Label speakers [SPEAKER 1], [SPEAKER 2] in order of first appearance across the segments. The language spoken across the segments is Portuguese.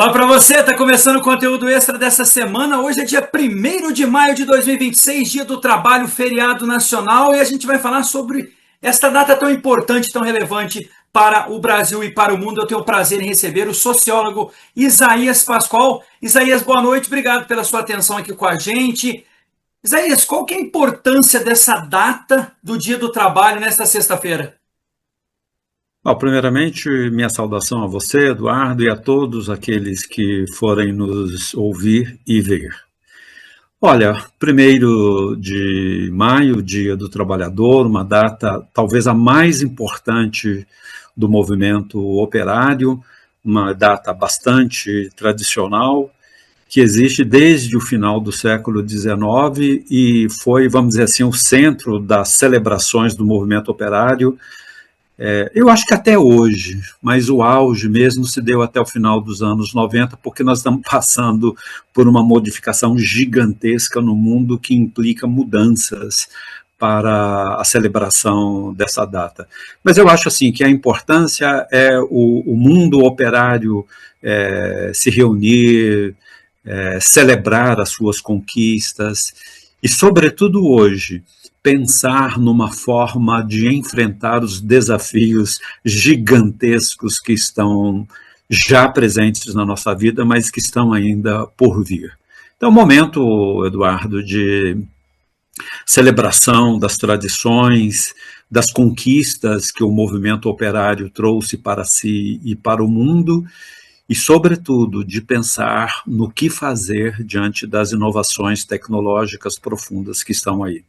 [SPEAKER 1] Olá para você, está começando o conteúdo extra dessa semana. Hoje é dia 1º de maio de 2026, dia do trabalho, feriado nacional, e a gente vai falar sobre esta data tão importante, tão relevante para o Brasil e para o mundo. Eu tenho o prazer em receber o sociólogo Isaías Pascoal. Isaías, boa noite, obrigado pela sua atenção aqui com a gente. Isaías, qual que é a importância dessa data do dia do trabalho nesta sexta-feira?
[SPEAKER 2] Primeiramente, minha saudação a você, Eduardo, e a todos aqueles que forem nos ouvir e ver. Olha, 1º de maio, Dia do Trabalhador, uma data talvez a mais importante do movimento operário, uma data bastante tradicional, que existe desde o final do século XIX e foi, vamos dizer assim, o centro das celebrações do movimento operário. Eu acho que até hoje, mas o auge mesmo se deu até o final dos anos 90, porque nós estamos passando por uma modificação gigantesca no mundo que implica mudanças para a celebração dessa data. Mas eu acho assim que a importância é o mundo operário se reunir, celebrar as suas conquistas e, sobretudo hoje, pensar numa forma de enfrentar os desafios gigantescos que estão já presentes na nossa vida, mas que estão ainda por vir. Então, momento, Eduardo, de celebração das tradições, das conquistas que o movimento operário trouxe para si e para o mundo, e, sobretudo, de pensar no que fazer diante das inovações tecnológicas profundas que estão aí.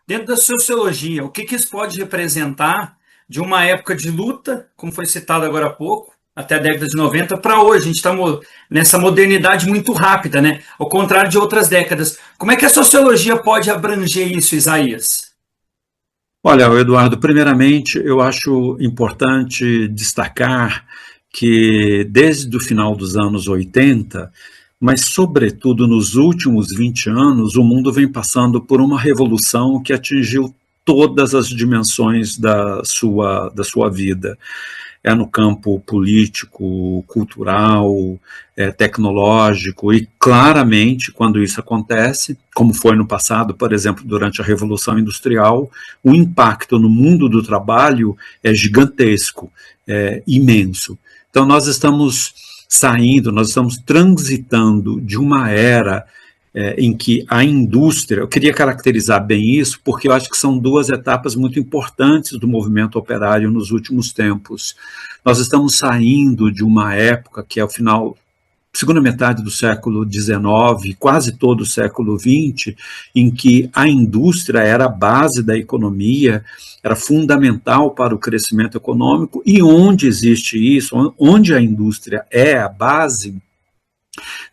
[SPEAKER 1] Dentro da sociologia, o que isso pode representar de uma época de luta, como foi citado agora há pouco, até a década de 90, para hoje? A gente está nessa modernidade muito rápida, né? Ao contrário de outras décadas. Como é que a sociologia pode abranger isso, Isaías?
[SPEAKER 2] Olha, Eduardo, primeiramente, eu acho importante destacar que desde o final dos anos 80, mas sobretudo nos últimos 20 anos, o mundo vem passando por uma revolução que atingiu todas as dimensões da sua vida. É no campo político, cultural, tecnológico, e claramente, quando isso acontece, como foi no passado, por exemplo, durante a Revolução Industrial, o impacto no mundo do trabalho é gigantesco, é imenso. Então, nós estamos transitando de uma era em que a indústria, eu queria caracterizar bem isso, porque eu acho que são duas etapas muito importantes do movimento operário nos últimos tempos. Nós estamos saindo de uma época que é o final, segunda metade do século XIX, quase todo o século XX, em que a indústria era a base da economia, era fundamental para o crescimento econômico, e onde existe isso, onde a indústria é a base,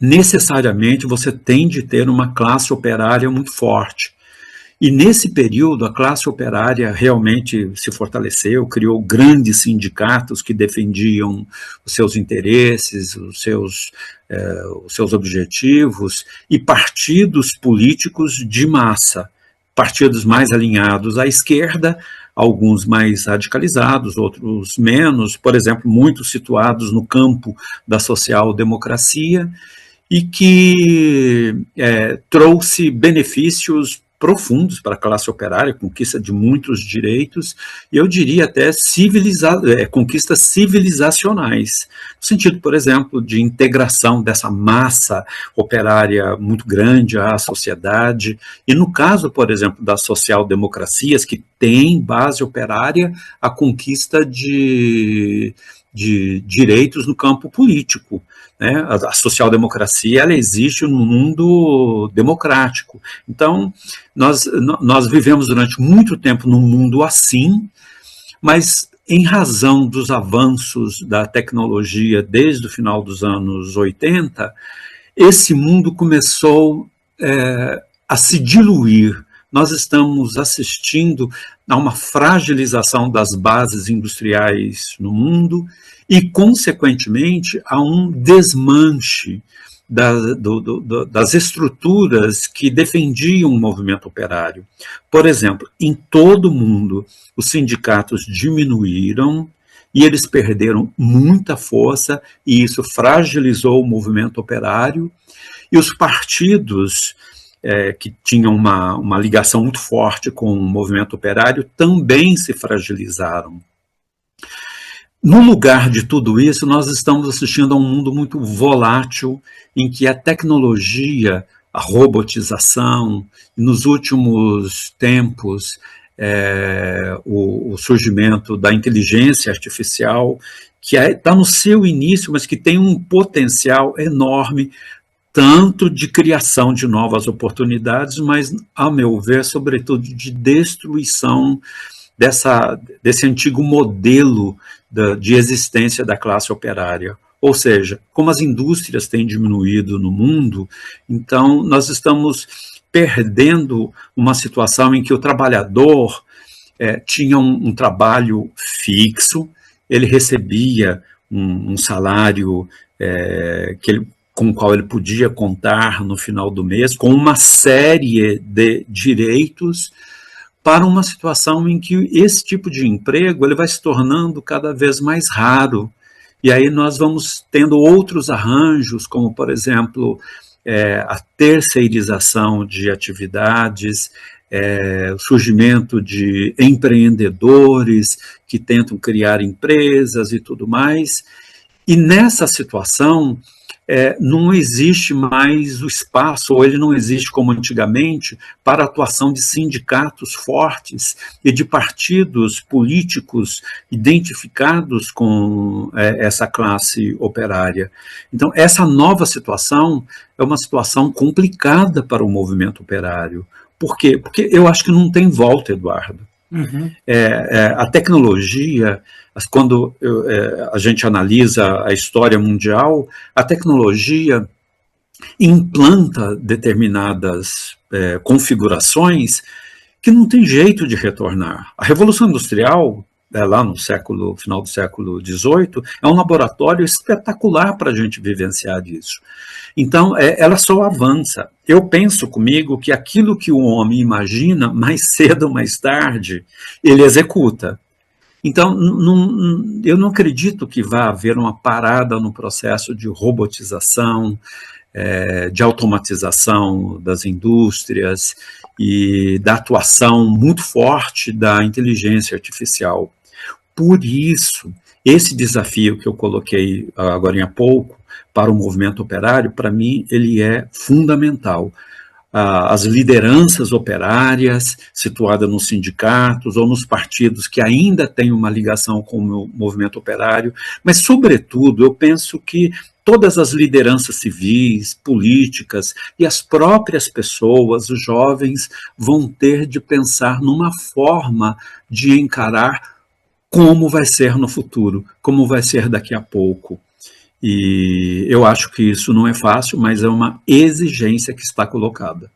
[SPEAKER 2] necessariamente você tem de ter uma classe operária muito forte. E nesse período, a classe operária realmente se fortaleceu, criou grandes sindicatos que defendiam os seus interesses, os seus objetivos, e partidos políticos de massa, partidos mais alinhados à esquerda, alguns mais radicalizados, outros menos, por exemplo, muitos situados no campo da social-democracia, e que trouxe benefícios profundos para a classe operária, conquista de muitos direitos, e eu diria até conquistas civilizacionais, no sentido, por exemplo, de integração dessa massa operária muito grande à sociedade, e no caso, por exemplo, das social-democracias, que têm base operária, a conquista de direitos no campo político. Né? A social-democracia ela existe no mundo democrático. Então, nós vivemos durante muito tempo num mundo assim, mas em razão dos avanços da tecnologia desde o final dos anos 80, esse mundo começou a se diluir. Nós estamos assistindo a uma fragilização das bases industriais no mundo e, consequentemente, a um desmanche das estruturas que defendiam o movimento operário. Por exemplo, em todo o mundo, os sindicatos diminuíram e eles perderam muita força, e isso fragilizou o movimento operário, e os partidos que tinham uma ligação muito forte com o movimento operário também se fragilizaram. No lugar de tudo isso, nós estamos assistindo a um mundo muito volátil, em que a tecnologia, a robotização, nos últimos tempos, o surgimento da inteligência artificial, que está no seu início, mas que tem um potencial enorme, tanto de criação de novas oportunidades, mas, a meu ver, sobretudo de destruição desse antigo modelo de existência da classe operária. Ou seja, como as indústrias têm diminuído no mundo, então nós estamos perdendo uma situação em que o trabalhador tinha um trabalho fixo, ele recebia um salário com o qual ele podia contar no final do mês, com uma série de direitos, para uma situação em que esse tipo de emprego ele vai se tornando cada vez mais raro. E aí nós vamos tendo outros arranjos, como, por exemplo, a terceirização de atividades, o surgimento de empreendedores que tentam criar empresas e tudo mais. E nessa situação, não existe mais o espaço, ou ele não existe como antigamente, para a atuação de sindicatos fortes e de partidos políticos identificados com essa classe operária. Então, essa nova situação é uma situação complicada para o movimento operário. Por quê? Porque eu acho que não tem volta, Eduardo.
[SPEAKER 1] Uhum.
[SPEAKER 2] A tecnologia, quando a gente analisa a história mundial, a tecnologia implanta determinadas configurações que não tem jeito de retornar. A Revolução Industrial, lá no final do século XVIII, é um laboratório espetacular para a gente vivenciar isso. Então, ela só avança. Eu penso comigo que aquilo que o homem imagina, mais cedo ou mais tarde, ele executa. Então, eu não acredito que vá haver uma parada no processo de robotização, de automatização das indústrias e da atuação muito forte da inteligência artificial. Por isso, esse desafio que eu coloquei agora há pouco para o movimento operário, para mim, ele é fundamental. As lideranças operárias situadas nos sindicatos ou nos partidos que ainda têm uma ligação com o movimento operário, mas, sobretudo, eu penso que todas as lideranças civis, políticas e as próprias pessoas, os jovens, vão ter de pensar numa forma de encarar como vai ser no futuro, como vai ser daqui a pouco. E eu acho que isso não é fácil, mas é uma exigência que está colocada.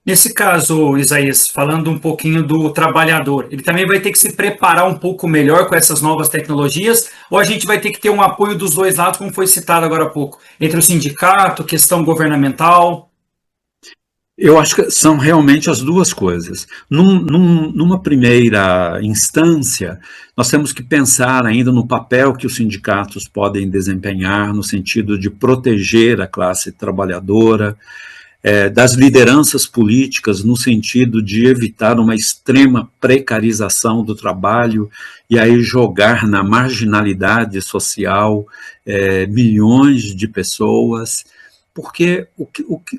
[SPEAKER 1] Nesse caso, Isaías, falando um pouquinho do trabalhador, ele também vai ter que se preparar um pouco melhor com essas novas tecnologias, ou a gente vai ter que ter um apoio dos dois lados, como foi citado agora há pouco, entre o sindicato, questão governamental?
[SPEAKER 2] Eu acho que são realmente as duas coisas. Numa primeira instância, nós temos que pensar ainda no papel que os sindicatos podem desempenhar no sentido de proteger a classe trabalhadora, das lideranças políticas no sentido de evitar uma extrema precarização do trabalho e aí jogar na marginalidade social milhões de pessoas. Porque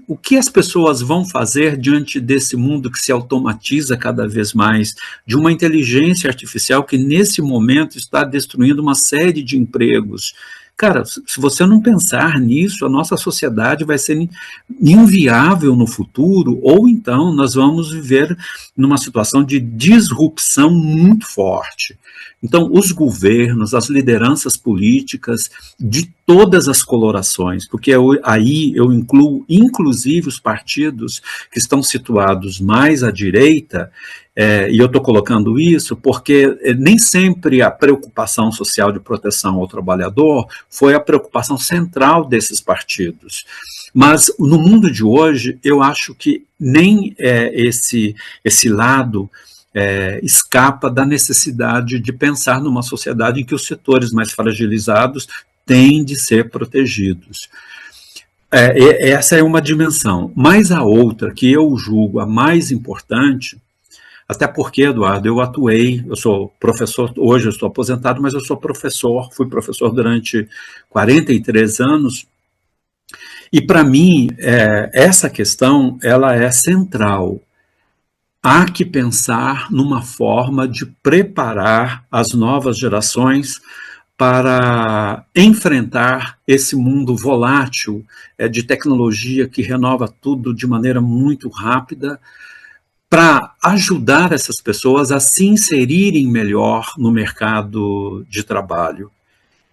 [SPEAKER 2] o que as pessoas vão fazer diante desse mundo que se automatiza cada vez mais, de uma inteligência artificial que nesse momento está destruindo uma série de empregos? Cara, se você não pensar nisso, a nossa sociedade vai ser inviável no futuro, ou então nós vamos viver numa situação de disrupção muito forte. Então, os governos, as lideranças políticas de todas as colorações, porque aí eu incluo inclusive os partidos que estão situados mais à direita, e eu estou colocando isso porque nem sempre a preocupação social de proteção ao trabalhador foi a preocupação central desses partidos. Mas no mundo de hoje, eu acho que nem esse lado escapa da necessidade de pensar numa sociedade em que os setores mais fragilizados têm de ser protegidos. Essa é uma dimensão. Mas a outra, que eu julgo a mais importante, até porque, Eduardo, eu sou professor, hoje eu estou aposentado, mas eu sou professor, fui professor durante 43 anos, e para mim, essa questão, ela é central. Há que pensar numa forma de preparar as novas gerações para enfrentar esse mundo volátil de tecnologia que renova tudo de maneira muito rápida, para ajudar essas pessoas a se inserirem melhor no mercado de trabalho.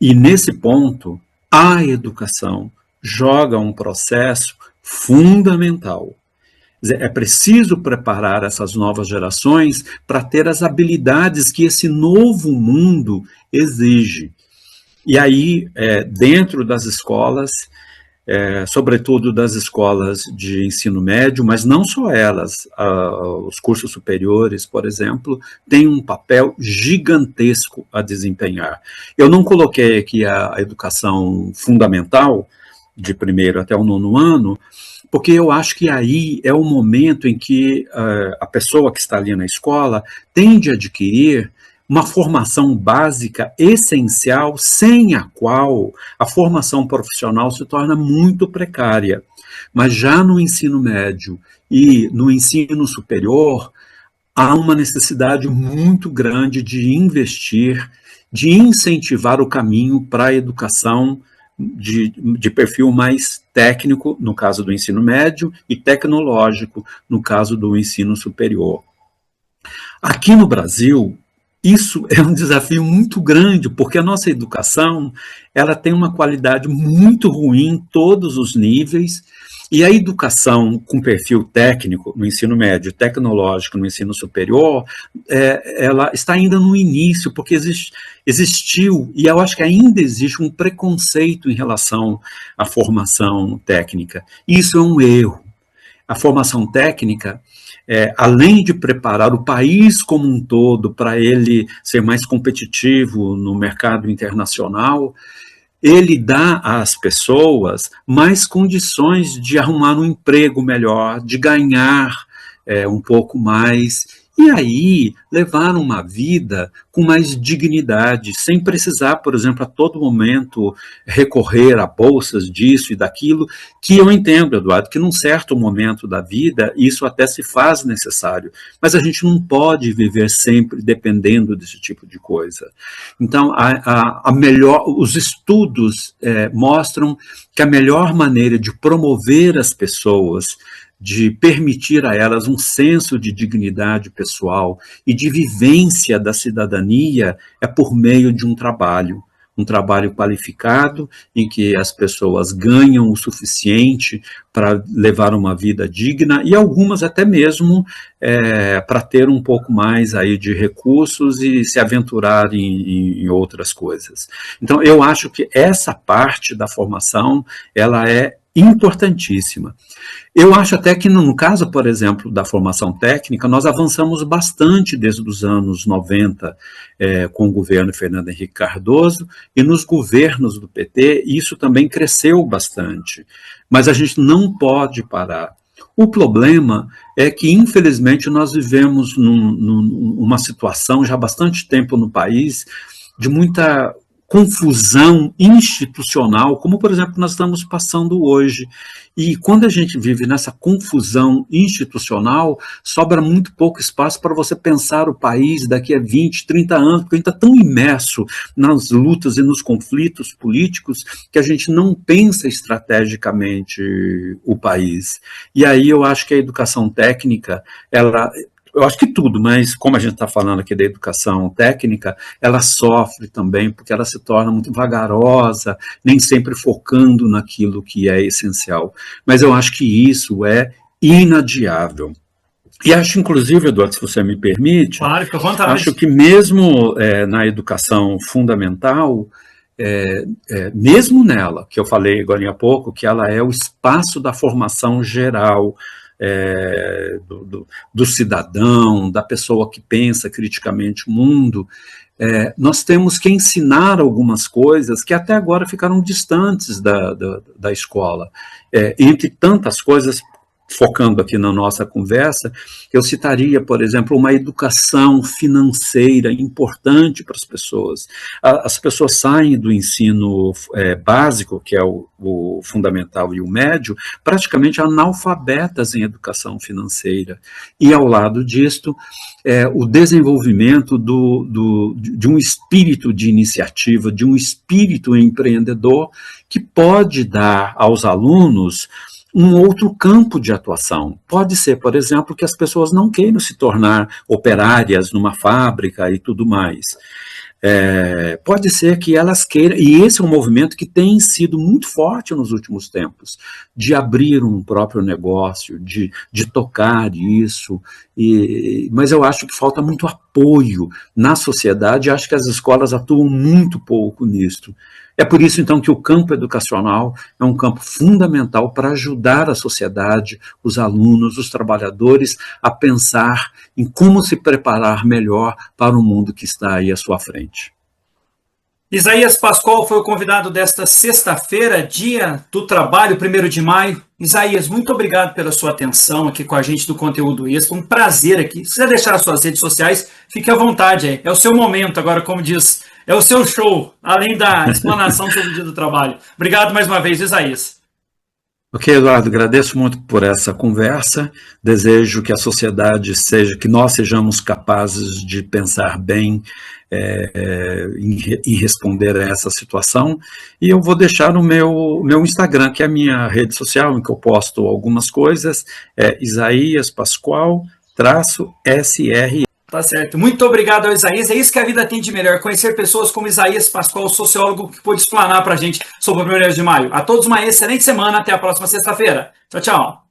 [SPEAKER 2] E nesse ponto, a educação joga um processo fundamental. É preciso preparar essas novas gerações para ter as habilidades que esse novo mundo exige. E aí, dentro das escolas, sobretudo das escolas de ensino médio, mas não só elas, os cursos superiores, por exemplo, têm um papel gigantesco a desempenhar. Eu não coloquei aqui a educação fundamental, de primeiro até o 9º ano, porque eu acho que aí é o momento em que a pessoa que está ali na escola tende a adquirir uma formação básica essencial, sem a qual a formação profissional se torna muito precária. Mas já no ensino médio e no ensino superior, há uma necessidade muito grande de investir, de incentivar o caminho para a educação de perfil mais técnico, no caso do ensino médio, e tecnológico, no caso do ensino superior. Aqui no Brasil, isso é um desafio muito grande, porque a nossa educação ela tem uma qualidade muito ruim em todos os níveis, e a educação com perfil técnico no ensino médio, tecnológico no ensino superior, ela está ainda no início, porque existiu, e eu acho que ainda existe um preconceito em relação à formação técnica. Isso é um erro. A formação técnica, além de preparar o país como um todo para ele ser mais competitivo no mercado internacional, ele dá às pessoas mais condições de arrumar um emprego melhor, de ganhar um pouco mais, e aí levar uma vida com mais dignidade, sem precisar, por exemplo, a todo momento recorrer a bolsas disso e daquilo, que eu entendo, Eduardo, que num certo momento da vida isso até se faz necessário, mas a gente não pode viver sempre dependendo desse tipo de coisa. Então, os estudos mostram que a melhor maneira de promover as pessoas, de permitir a elas um senso de dignidade pessoal e de vivência da cidadania é por meio de um trabalho qualificado, em que as pessoas ganham o suficiente para levar uma vida digna, e algumas até mesmo para ter um pouco mais aí de recursos e se aventurar em outras coisas. Então, eu acho que essa parte da formação, ela é importantíssima. Eu acho até que no caso, por exemplo, da formação técnica, nós avançamos bastante desde os anos 90 com o governo Fernando Henrique Cardoso, e nos governos do PT isso também cresceu bastante, mas a gente não pode parar. O problema é que, infelizmente, nós vivemos numa situação já há bastante tempo no país de muita confusão institucional, como, por exemplo, nós estamos passando hoje. E quando a gente vive nessa confusão institucional, sobra muito pouco espaço para você pensar o país daqui a 20, 30 anos, porque a gente está tão imerso nas lutas e nos conflitos políticos que a gente não pensa estrategicamente o país. E aí eu acho que a educação técnica, eu acho que tudo, mas como a gente está falando aqui da educação técnica, ela sofre também, porque ela se torna muito vagarosa, nem sempre focando naquilo que é essencial. Mas eu acho que isso é inadiável. E acho, inclusive, Eduardo, se você me permite,
[SPEAKER 1] claro, fica à vontade.
[SPEAKER 2] Acho que mesmo na educação fundamental, mesmo nela, que eu falei agora há pouco, que ela é o espaço da formação geral do cidadão, da pessoa que pensa criticamente o mundo, nós temos que ensinar algumas coisas que até agora ficaram distantes da escola. Entre tantas coisas, focando aqui na nossa conversa, eu citaria, por exemplo, uma educação financeira importante para as pessoas. As pessoas saem do ensino básico, que é o fundamental e o médio, praticamente analfabetas em educação financeira. E, ao lado disto, o desenvolvimento de um espírito de iniciativa, de um espírito empreendedor, que pode dar aos alunos um outro campo de atuação. Pode ser, por exemplo, que as pessoas não queiram se tornar operárias numa fábrica e tudo mais. Pode ser que elas queiram, e esse é um movimento que tem sido muito forte nos últimos tempos, de abrir um próprio negócio, de tocar isso, mas eu acho que falta muito apoio na sociedade, acho que as escolas atuam muito pouco nisso. É por isso, então, que o campo educacional é um campo fundamental para ajudar a sociedade, os alunos, os trabalhadores, a pensar em como se preparar melhor para o mundo que está aí à sua frente.
[SPEAKER 1] Isaías Pascoal foi o convidado desta sexta-feira, dia do trabalho, 1º de maio. Isaías, muito obrigado pela sua atenção aqui com a gente do Conteúdo Extra. Um prazer aqui. Se quiser deixar as suas redes sociais, fique à vontade aí. É o seu momento agora, como diz. É o seu show, além da explanação sobre o dia do trabalho. Obrigado mais uma vez, Isaías.
[SPEAKER 2] Ok, Eduardo, agradeço muito por essa conversa. Desejo que a sociedade que nós sejamos capazes de pensar bem em responder a essa situação. E eu vou deixar no meu Instagram, que é a minha rede social, em que eu posto algumas coisas, Isaías Pascoal-SR.
[SPEAKER 1] Tá certo. Muito obrigado ao Isaías. É isso que a vida tem de melhor, conhecer pessoas como Isaías Pascoal, sociólogo, que pôde explanar para a gente sobre o 1º de maio. A todos uma excelente semana. Até a próxima sexta-feira. Tchau, tchau.